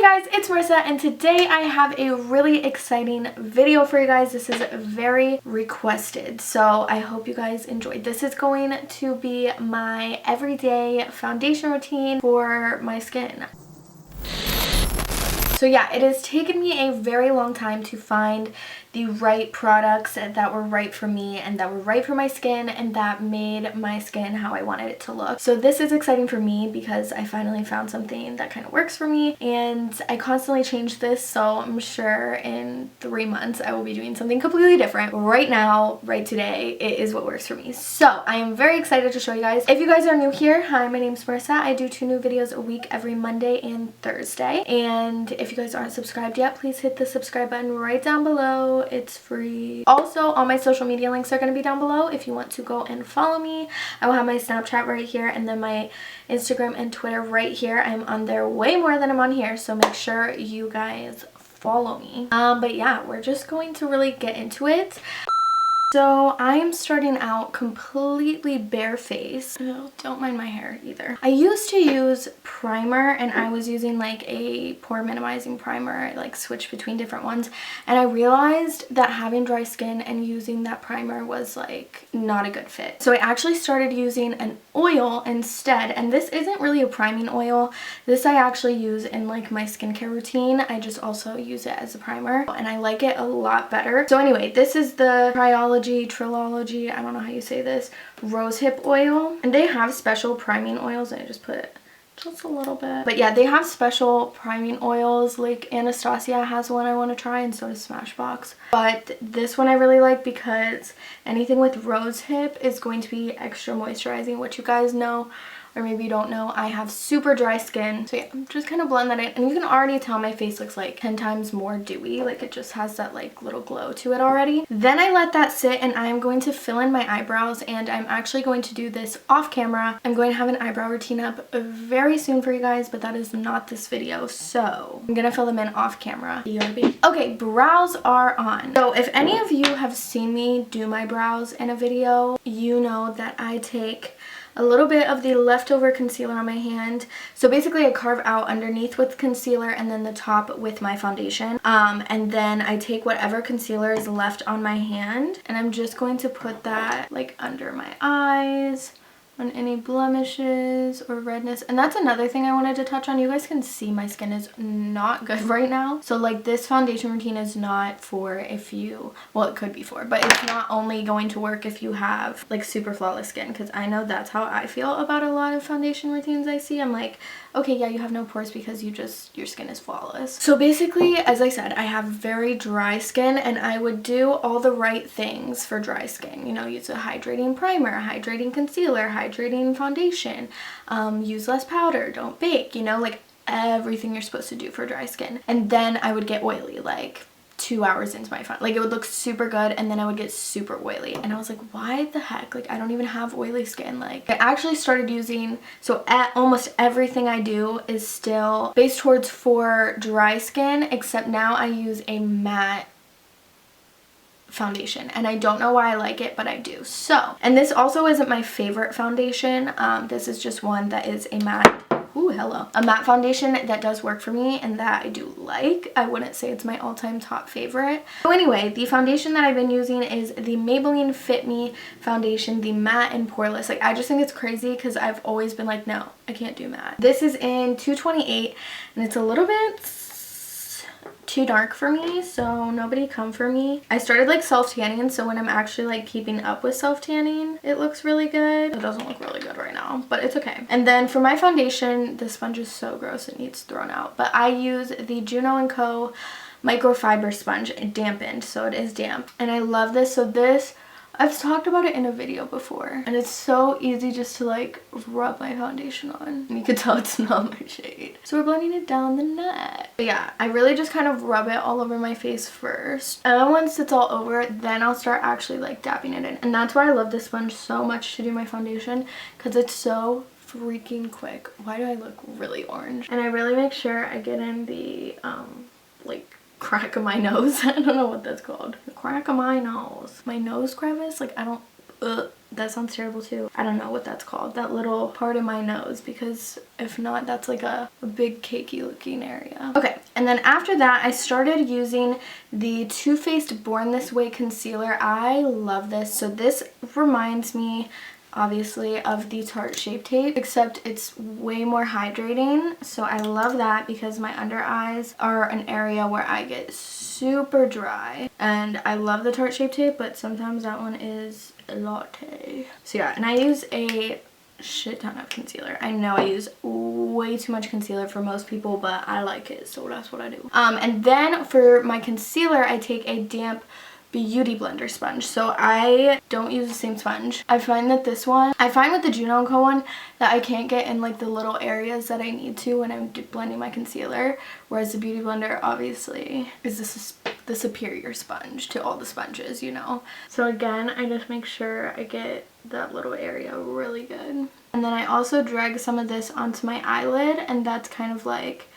Hey guys, it's Marissa and today I have a really exciting video for you guys. This is very requested, so I hope you guys enjoyed. This is going to be my everyday foundation routine for my skin. So yeah, it has taken me a very long time to find the right products that were right for me and that were right for my skin and that made my skin how I wanted it to look. So this is exciting for me because I finally found something that kind of works for me, and I constantly change this, so I'm sure in 3 months I will be doing something completely different. Right now, right today, it is what works for me. So I am very excited to show you guys. If you guys are new here, hi, my name's Marissa. I do 2 new videos a week every Monday and Thursday, and if you guys aren't subscribed yet, please hit the subscribe button right down below. It's free. Also, all my social media links are going to be down below if you want to go and follow me. I will have my Snapchat right here and then my Instagram and Twitter right here. I'm on there way more than I'm on here, so make sure you guys follow me. But yeah, we're just going to really get into it. So I'm starting out completely barefaced. Oh, don't mind my hair either. I used to use primer, and I was using like a pore minimizing primer. I like switched between different ones, and I realized that having dry skin and using that primer was like not a good fit. So I actually started using an oil instead, and this isn't really a priming oil. This I actually use in like my skincare routine. I just also use it as a primer, and I like it a lot better. So anyway, this is the Triology, I don't know how you say this, Rose Hip Oil. And they have special priming oils, and I just put it just a little bit. But yeah, they have special priming oils, like Anastasia has one I want to try, and so does Smashbox. But this one I really like because anything with rose hip is going to be extra moisturizing, which you guys know, or maybe you don't know, I have super dry skin. So yeah, I'm just kind of blend that in, and you can already tell my face looks like 10 times more dewy. Like it just has that like little glow to it already. Then I let that sit, and I'm going to fill in my eyebrows, and I'm actually going to do this off camera. I'm going to have an eyebrow routine up very soon for you guys, but that is not this video, so I'm gonna fill them in off camera. Okay, brows are on. So if any of you have seen me do my brows in a video, you know that I take a little bit of the leftover concealer on my hand. So basically I carve out underneath with concealer and then the top with my foundation. And then I take whatever concealer is left on my hand, and I'm just going to put that like under my eyes, on any blemishes or redness. And that's another thing I wanted to touch on. You guys can see my skin is not good right now. So like this foundation routine is not for if you, well, it could be for, but it's not only going to work if you have like super flawless skin, because I know that's how I feel about a lot of foundation routines I see. I'm like, okay, yeah, you have no pores because your skin is flawless. So basically, as I said, I have very dry skin, and I would do all the right things for dry skin. You know, use a hydrating primer, hydrating concealer, hydrating foundation, use less powder, don't bake, you know, like everything you're supposed to do for dry skin. And then I would get oily like 2 hours into my like it would look super good, and then I would get super oily, and I was like, why the heck, like I don't even have oily skin. Like I actually started using, so almost everything I do is still based towards for dry skin, except now I use a matte foundation, and I don't know why I like it, but I do. So, and this also isn't my favorite foundation. This is just one that is a matte, a matte foundation that does work for me and that I do like. I wouldn't say it's my all-time top favorite. So anyway, the foundation that I've been using is the Maybelline Fit Me Foundation, the matte and poreless. Like I just think it's crazy because I've always been like, no, I can't do matte. This is in 228, and it's a little bit too dark for me, so nobody come for me. I started like self-tanning, so when I'm actually like keeping up with self-tanning, it looks really good. It doesn't look really good right now, but it's okay. And then for my foundation, this sponge is so gross, it needs thrown out, but I use the Juno & Co microfiber sponge, dampened, so it is damp, and I love this. So this, I've talked about it in a video before, and it's so easy just to like rub my foundation on, and you can tell it's not my shade. So we're blending it down the neck. But yeah, I really just kind of rub it all over my face first, and then once it's all over, then I'll start actually like dabbing it in. And that's why I love this sponge so much to do my foundation, because it's so freaking quick. Why do I look really orange? And I really make sure I get in the like crack of my nose. I don't know what that's called. The crack of my nose. My nose crevice, like I don't Ugh, that sounds terrible too. I don't know what that's called. That little part of my nose, because if not, that's like a big cakey looking area. Okay, and then after that, I started using the Too Faced Born This Way concealer. I love this. So this reminds me obviously of the Tarte Shape Tape, except it's way more hydrating. So I love that because my under eyes are an area where I get super dry, and I love the Tarte Shape Tape, but sometimes that one is a latte. So yeah, and I use a shit ton of concealer. I know I use way too much concealer for most people, but I like it, so that's what I do. And then for my concealer, I take a damp beauty blender sponge. So I don't use the same sponge. I find that this one, I find with the Juno & Co one that I can't get in like the little areas that I need to when I'm blending my concealer, whereas the beauty blender obviously is the superior sponge to all the sponges, you know. So again, I just make sure I get that little area really good. And then I also drag some of this onto my eyelid, and that's kind of like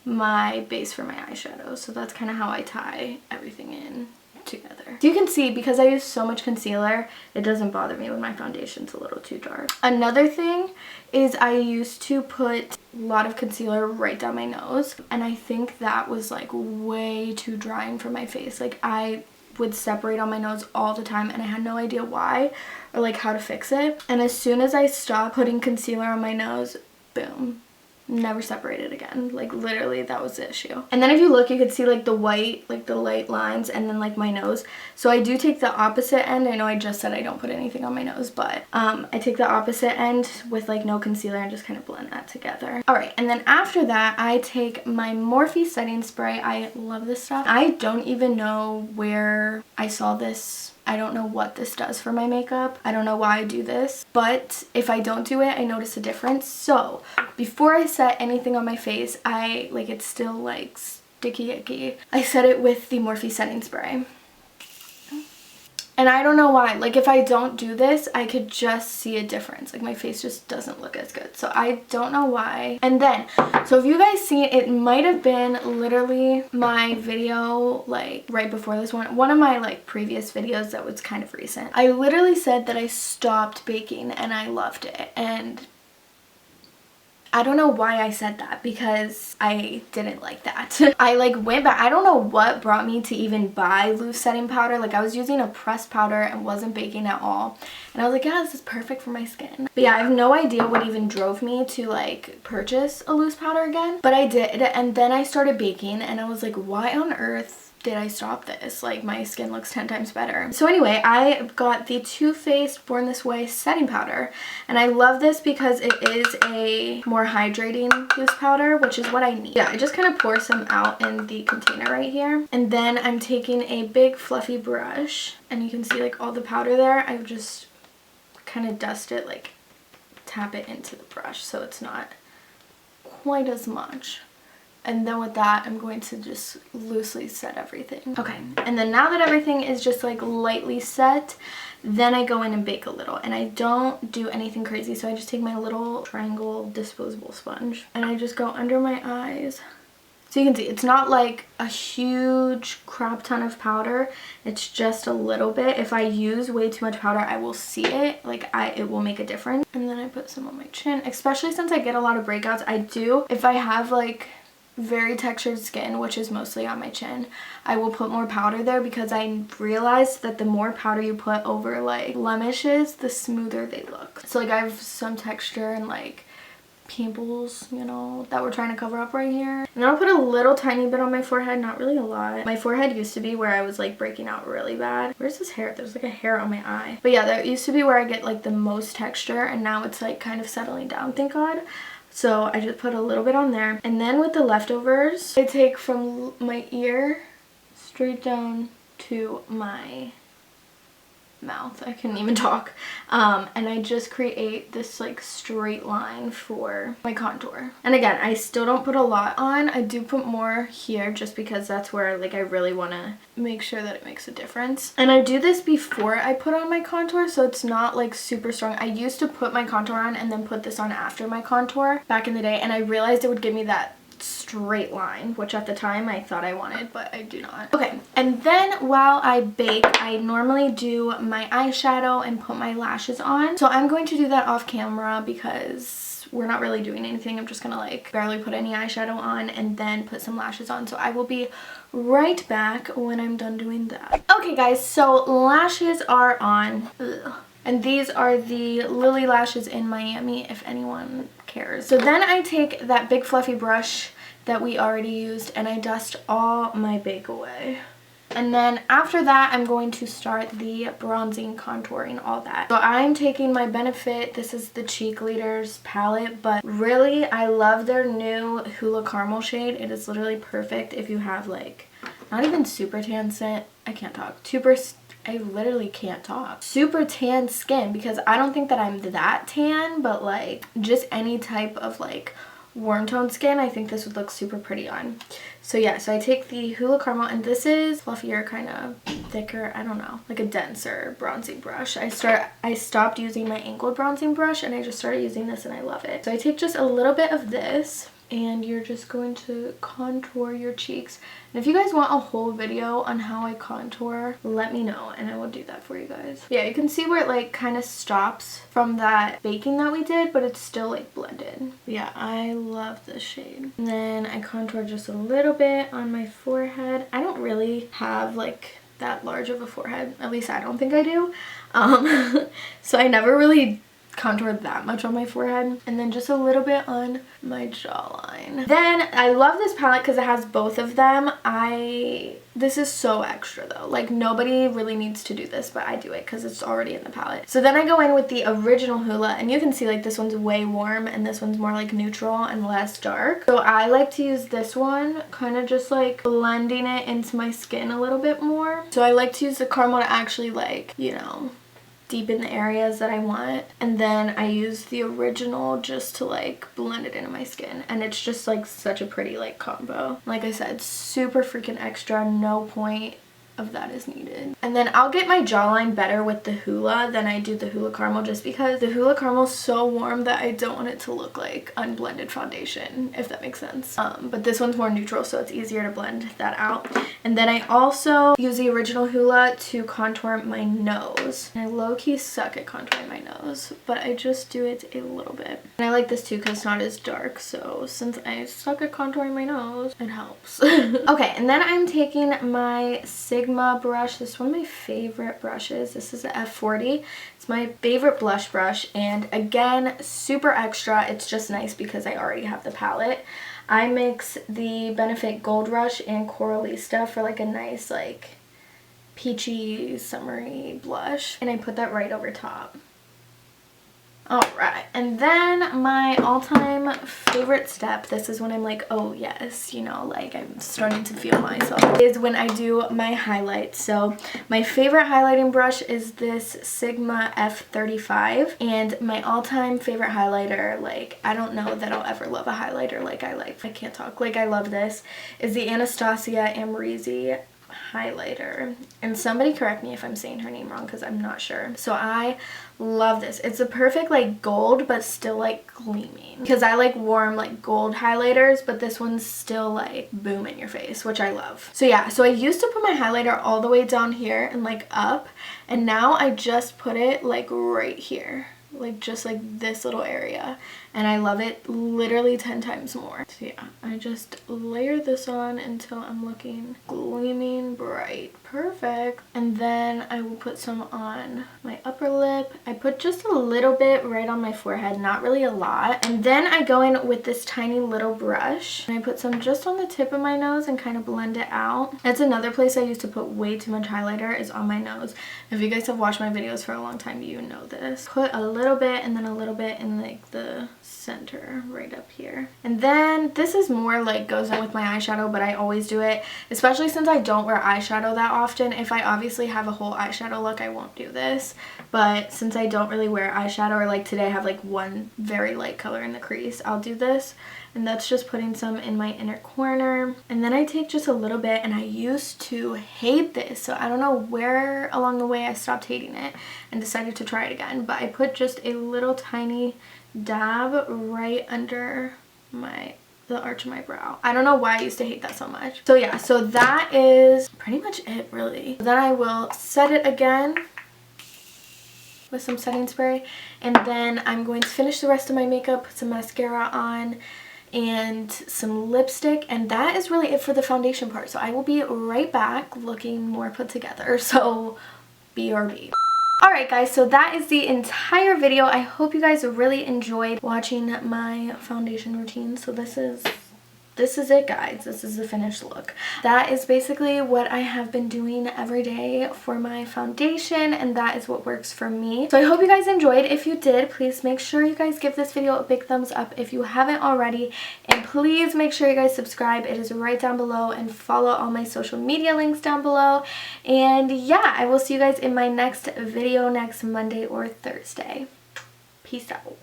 my base for my eyeshadow. So that's kind of how I tie everything in together. So you can see, because I use so much concealer, it doesn't bother me when my foundation's a little too dark. Another thing is I used to put a lot of concealer right down my nose, and I think that was like way too drying for my face. Like I would separate on my nose all the time, and I had no idea why or like how to fix it. And as soon as I stopped putting concealer on my nose, boom, never separated again. Like literally that was the issue. And then if you look, you could see like the white, like the light lines, and then like my nose. So I do take the opposite end. I know I just said I don't put anything on my nose, but I take the opposite end with like no concealer and just kind of blend that together. All right, and then after that, I take my Morphe setting spray. I love this stuff. I don't even know where I saw this. I don't know what this does for my makeup. I don't know why I do this, but if I don't do it, I notice a difference. So before I set anything on my face, it's still like sticky icky. I set it with the Morphe setting spray. And I don't know why, like if I don't do this, I could just see a difference. Like my face just doesn't look as good. So I don't know why. And then, so if you guys see it might have been literally my video like right before this one of my like previous videos that was kind of recent. I literally said that I stopped baking and I loved it. And I don't know why I said that, because I didn't like that. I like went back. I don't know what brought me to even buy loose setting powder. Like I was using a pressed powder and wasn't baking at all. And I was like, yeah, this is perfect for my skin. But yeah, I have no idea what even drove me to like purchase a loose powder again. But I did. And then I started baking and I was like, why on earth did I stop this? Like my skin looks 10 times better. So anyway, I got the Too Faced Born This Way setting powder, and I love this because it is a more hydrating loose powder, which is what I need. Yeah, I just kind of pour some out in the container right here, and then I'm taking a big fluffy brush, and you can see like all the powder there. I just kind of dust it, like tap it into the brush so it's not quite as much. And then with that, I'm going to just loosely set everything. Okay, and then now that everything is just like lightly set, then I go in and bake a little. And I don't do anything crazy, so I just take my little triangle disposable sponge and I just go under my eyes. So you can see, it's not like a huge crap ton of powder. It's just a little bit. If I use way too much powder, I will see it. Like it will make a difference. And then I put some on my chin, especially since I get a lot of breakouts. I do, if I have like very textured skin, which is mostly on my chin, I will put more powder there, because I realized that the more powder you put over like blemishes, the smoother they look. So like I have some texture and like pimples, you know, that we're trying to cover up right here. And then I'll put a little tiny bit on my forehead, not really a lot. My forehead used to be where I was like breaking out really bad. Where's this hair? There's like a hair on my eye. But yeah, that used to be where I get like the most texture, and now it's like kind of settling down, thank God. So I just put a little bit on there. And then with the leftovers, I take from my ear straight down to my mouth. I couldn't even talk. And I just create this like straight line for my contour. And again, I still don't put a lot on. I do put more here just because that's where like I really want to make sure that it makes a difference. And I do this before I put on my contour, so it's not like super strong. I used to put my contour on and then put this on after my contour back in the day, and I realized it would give me that straight line, which at the time I thought I wanted, but I do not. Okay, and then while I bake, I normally do my eyeshadow and put my lashes on. So I'm going to do that off camera because we're not really doing anything. I'm just gonna like barely put any eyeshadow on and then put some lashes on. So I will be right back when I'm done doing that. Okay guys, so lashes are on. Ugh. And these are the Lilly lashes in Miami, if anyone cares. So then I take that big fluffy brush that we already used and I dust all my bake away. And then after that, I'm going to start the bronzing, contouring, all that. So I'm taking my Benefit, this is the Cheek Leaders palette, but really I love their new Hoola Caramel shade. It is literally perfect if you have like, not even super tan scent, I can't talk, I literally can't talk. Super tan skin, because I don't think that I'm that tan, but like just any type of like warm tone skin, I think this would look super pretty on. So yeah, so I take the Hoola Caramel, and this is fluffier, kind of thicker, I don't know, like a denser bronzing brush. I stopped using my angled bronzing brush and I just started using this and I love it. So I take just a little bit of this and you're just going to contour your cheeks. And if you guys want a whole video on how I contour, let me know and I will do that for you guys. Yeah, you can see where it like kind of stops from that baking that we did, but it's still like blended. Yeah, I love this shade. And then I contour just a little bit on my forehead. I don't really have like that large of a forehead, at least I don't think I do. So I never really contoured that much on my forehead, and then just a little bit on my jawline. Then I love this palette because it has both of them. This is so extra though, like nobody really needs to do this, but I do it because it's already in the palette. So then I go in with the original Hoola, and you can see like this one's way warm and this one's more like neutral and less dark. So I like to use this one, kind of just like blending it into my skin a little bit more. So I like to use the caramel to actually like, you know, deepen the areas that I want, and then I use the original just to like blend it into my skin, and it's just like such a pretty like combo. Like I said, super freaking extra, no point of that is needed. And then I'll get my jawline better with the Hoola than I do the Hoola Caramel, just because the Hoola Caramel is so warm that I don't want it to look like unblended foundation, if that makes sense. But this one's more neutral, so it's easier to blend that out. And then I also use the original Hoola to contour my nose. And I low-key suck at contouring my nose, but I just do it a little bit. And I like this too because it's not as dark, so since I suck at contouring my nose, it helps. Okay, and then I'm taking my Sigma brush. This is one of my favorite brushes. This is a F40. It's my favorite blush brush, and again, super extra. It's just nice because I already have the palette. I mix the Benefit Gold Rush and Coralista for like a nice like peachy summery blush, and I put that right over top. Alright, and then my all-time favorite step, this is when I'm like, oh yes, you know, like I'm starting to feel myself, is when I do my highlights. So my favorite highlighting brush is this Sigma F35, and my all-time favorite highlighter, like I don't know that I'll ever love a highlighter like I can't talk, like I love this, is the Anastasia Amrezy Highlighter. And somebody correct me if I'm saying her name wrong because I'm not sure. So I love this. It's a perfect like gold but still like gleaming, because I like warm like gold highlighters, but this one's still like boom in your face, which I love. So yeah, so I used to put my highlighter all the way down here and like up, and now I just put it like right here, like just like this little area, and I love it literally 10 times more. So yeah, I just layer this on until I'm looking gleaming bright. Perfect. And then I will put some on my upper lip. I put just a little bit right on my forehead, not really a lot. And then I go in with this tiny little brush and I put some just on the tip of my nose and kind of blend it out. That's another place I used to put way too much highlighter, is on my nose. If you guys have watched my videos for a long time, you know this. Put a little bit and then a little bit in like the center right up here. And then this is more like goes in with my eyeshadow, but I always do it, especially since I don't wear eyeshadow that often. If I obviously have a whole eyeshadow look, I won't do this, but since I don't really wear eyeshadow, or like today I have like one very light color in the crease, I'll do this. And that's just putting some in my inner corner. And then I take just a little bit, and I used to hate this, so I don't know where along the way I stopped hating it and decided to try it again, but I put just a little tiny dab right under my the arch of my brow. I don't know why I used to hate that so much. So yeah, so that is pretty much it really. Then I will set it again with some setting spray, and then I'm going to finish the rest of my makeup, put some mascara on and some lipstick, and that is really it for the foundation part. So I will be right back looking more put together, so BRB. Alright guys, so that is the entire video. I hope you guys really enjoyed watching my foundation routine. So this is it guys. This is the finished look. That is basically what I have been doing every day for my foundation, and that is what works for me. So I hope you guys enjoyed. If you did, please make sure you guys give this video a big thumbs up if you haven't already, and please make sure you guys subscribe. It is right down below, and follow all my social media links down below. And yeah, I will see you guys in my next video next Monday or Thursday. Peace out.